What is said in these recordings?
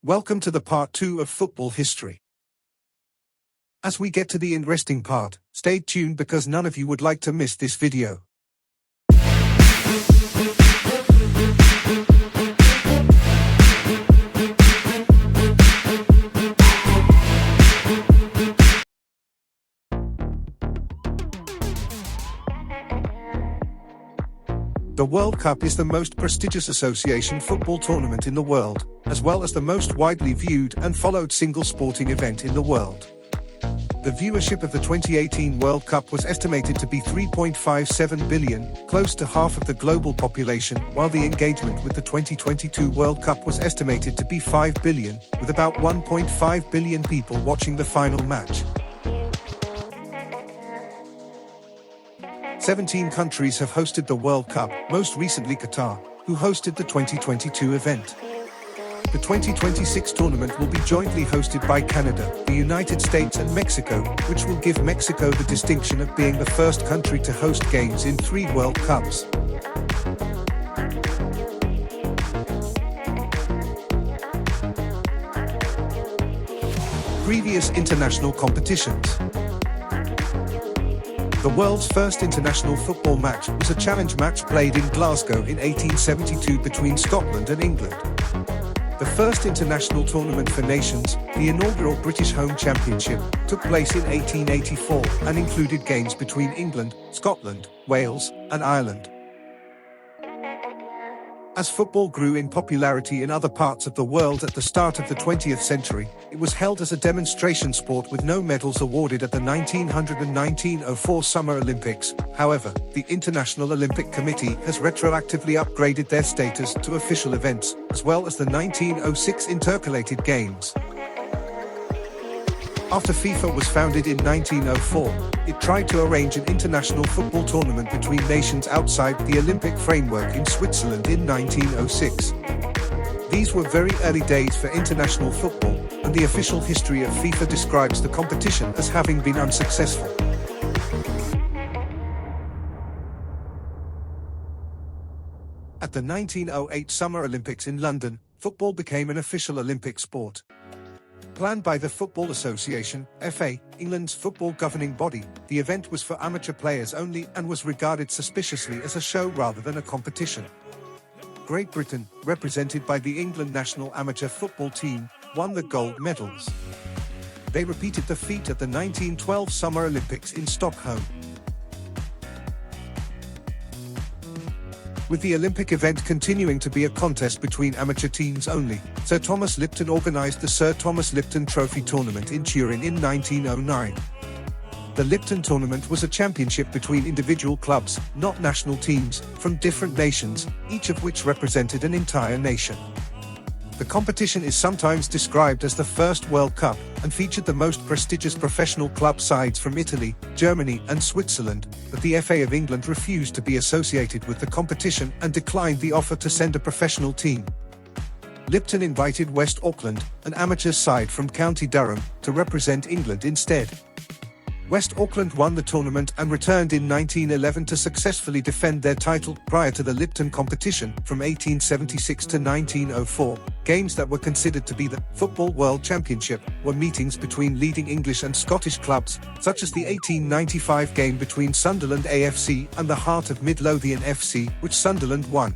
Welcome to the part 2 of football history. As we get to the interesting part, stay tuned because none of you would like to miss this video. The World Cup is the most prestigious association football tournament in the world, as well as the most widely viewed and followed single sporting event in the world. The viewership of the 2018 World Cup was estimated to be 3.57 billion, close to half of the global population, while the engagement with the 2022 World Cup was estimated to be 5 billion, with about 1.5 billion people watching the final match. 17 countries have hosted the World Cup, most recently Qatar, who hosted the 2022 event. The 2026 tournament will be jointly hosted by Canada, the United States and Mexico, which will give Mexico the distinction of being the first country to host games in 3 World Cups. Previous international competitions. The world's first international football match was a challenge match played in Glasgow in 1872 between Scotland and England. The first international tournament for nations, the inaugural British Home Championship, took place in 1884 and included games between England, Scotland, Wales, and Ireland. As football grew in popularity in other parts of the world at the start of the 20th century, it was held as a demonstration sport with no medals awarded at the 1900 and 1904 Summer Olympics. However, the International Olympic Committee has retroactively upgraded their status to official events, as well as the 1906 Intercalated Games. After FIFA was founded in 1904, it tried to arrange an international football tournament between nations outside the Olympic framework in Switzerland in 1906. These were very early days for international football, and the official history of FIFA describes the competition as having been unsuccessful. At the 1908 Summer Olympics in London, football became an official Olympic sport. Planned by the Football Association, FA, England's football governing body, the event was for amateur players only and was regarded suspiciously as a show rather than a competition. Great Britain, represented by the England national amateur football team, won the gold medals. They repeated the feat at the 1912 Summer Olympics in Stockholm. With the Olympic event continuing to be a contest between amateur teams only, Sir Thomas Lipton organised the Sir Thomas Lipton Trophy tournament in Turin in 1909. The Lipton tournament was a championship between individual clubs, not national teams, from different nations, each of which represented an entire nation. The competition is sometimes described as the first World Cup, and featured the most prestigious professional club sides from Italy, Germany and Switzerland, but the FA of England refused to be associated with the competition and declined the offer to send a professional team. Lipton invited West Auckland, an amateur side from County Durham, to represent England instead. West Auckland won the tournament and returned in 1911 to successfully defend their title. Prior to the Lipton competition, from 1876 to 1904, games that were considered to be the Football World Championship were meetings between leading English and Scottish clubs, such as the 1895 game between Sunderland AFC and the Heart of Midlothian FC, which Sunderland won.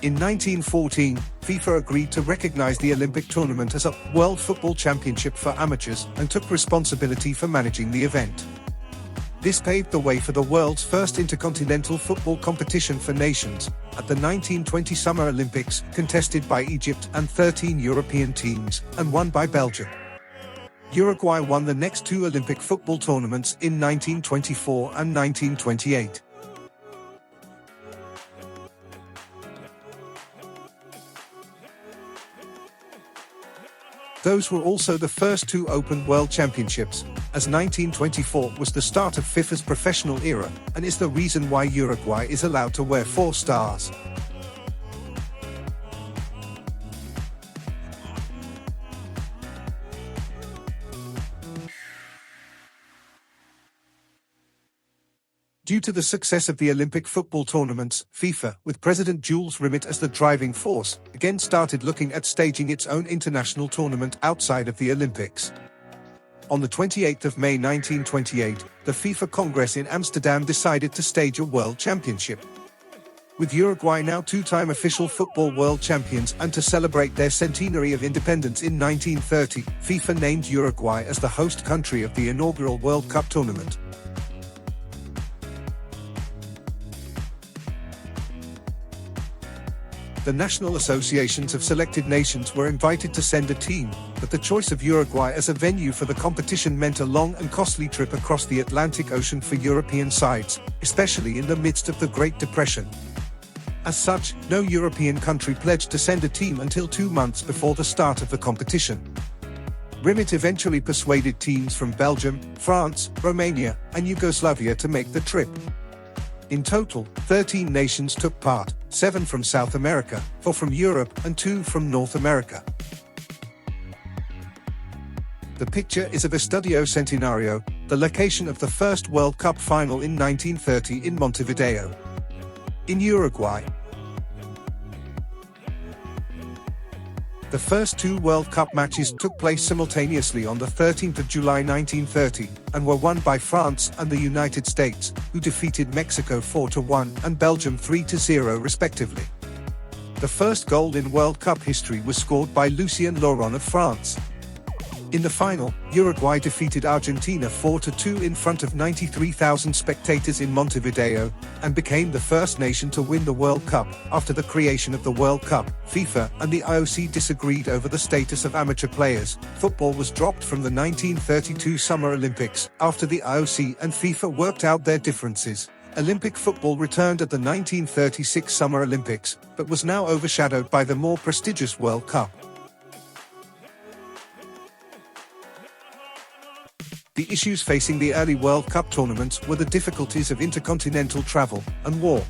In 1914, FIFA agreed to recognize the Olympic tournament as a World Football Championship for amateurs and took responsibility for managing the event. This paved the way for the world's first intercontinental football competition for nations, at the 1920 Summer Olympics, contested by Egypt and 13 European teams, and won by Belgium. Uruguay won the next 2 Olympic football tournaments in 1924 and 1928. Those were also the first 2 Open World Championships, as 1924 was the start of FIFA's professional era, and is the reason why Uruguay is allowed to wear 4 stars. Due to the success of the Olympic football tournaments, FIFA, with President Jules Rimet as the driving force, again started looking at staging its own international tournament outside of the Olympics. On the 28th of May 1928, the FIFA Congress in Amsterdam decided to stage a World Championship. With Uruguay now two-time official football world champions and to celebrate their centenary of independence in 1930, FIFA named Uruguay as the host country of the inaugural World Cup tournament. The national associations of selected nations were invited to send a team, but the choice of Uruguay as a venue for the competition meant a long and costly trip across the Atlantic Ocean for European sides, especially in the midst of the Great Depression. As such, no European country pledged to send a team until 2 months before the start of the competition. Rimet eventually persuaded teams from Belgium, France, Romania, and Yugoslavia to make the trip. In total, 13 nations took part, 7 from South America, 4 from Europe, and 2 from North America. The picture is of Estadio Centenario, the location of the first World Cup final in 1930 in Montevideo, in Uruguay. The first 2 World Cup matches took place simultaneously on the 13th of July 1930, and were won by France and the United States, who defeated Mexico 4-1 and Belgium 3-0 respectively. The first goal in World Cup history was scored by Lucien Laurent of France. In the final, Uruguay defeated Argentina 4-2 in front of 93,000 spectators in Montevideo, and became the first nation to win the World Cup. After the creation of the World Cup, FIFA and the IOC disagreed over the status of amateur players. Football was dropped from the 1932 Summer Olympics. After the IOC and FIFA worked out their differences, Olympic football returned at the 1936 Summer Olympics, but was now overshadowed by the more prestigious World Cup. The issues facing the early World Cup tournaments were the difficulties of intercontinental travel and war.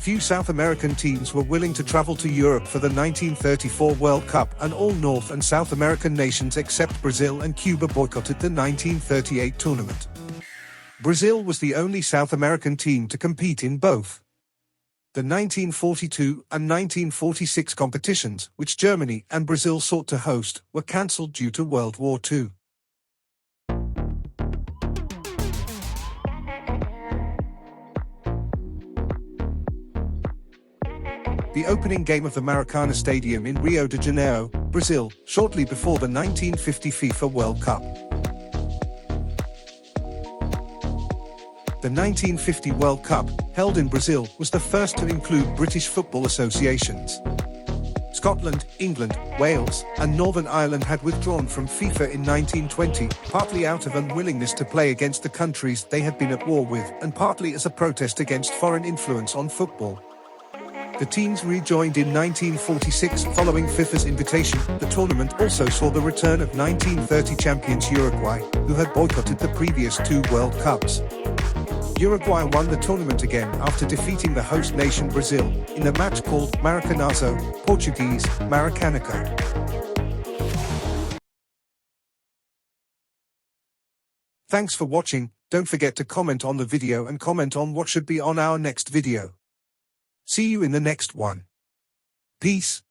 Few South American teams were willing to travel to Europe for the 1934 World Cup, and all North and South American nations except Brazil and Cuba boycotted the 1938 tournament. Brazil was the only South American team to compete in both. The 1942 and 1946 competitions, which Germany and Brazil sought to host, were cancelled due to World War II. The opening game of the Maracana Stadium in Rio de Janeiro, Brazil, shortly before the 1950 FIFA World Cup. The 1950 World Cup, held in Brazil, was the first to include British football associations. Scotland, England, Wales, and Northern Ireland had withdrawn from FIFA in 1920, partly out of unwillingness to play against the countries they had been at war with, and partly as a protest against foreign influence on football. The teams rejoined in 1946 following FIFA's invitation. The tournament also saw the return of 1930 champions Uruguay, who had boycotted the previous 2 World Cups. Uruguay won the tournament again after defeating the host nation Brazil, in a match called Maracanazo, Portuguese, Maracanaco. Thanks for watching. Don't forget to comment on the video and comment on what should be on our next video. See you in the next one. Peace.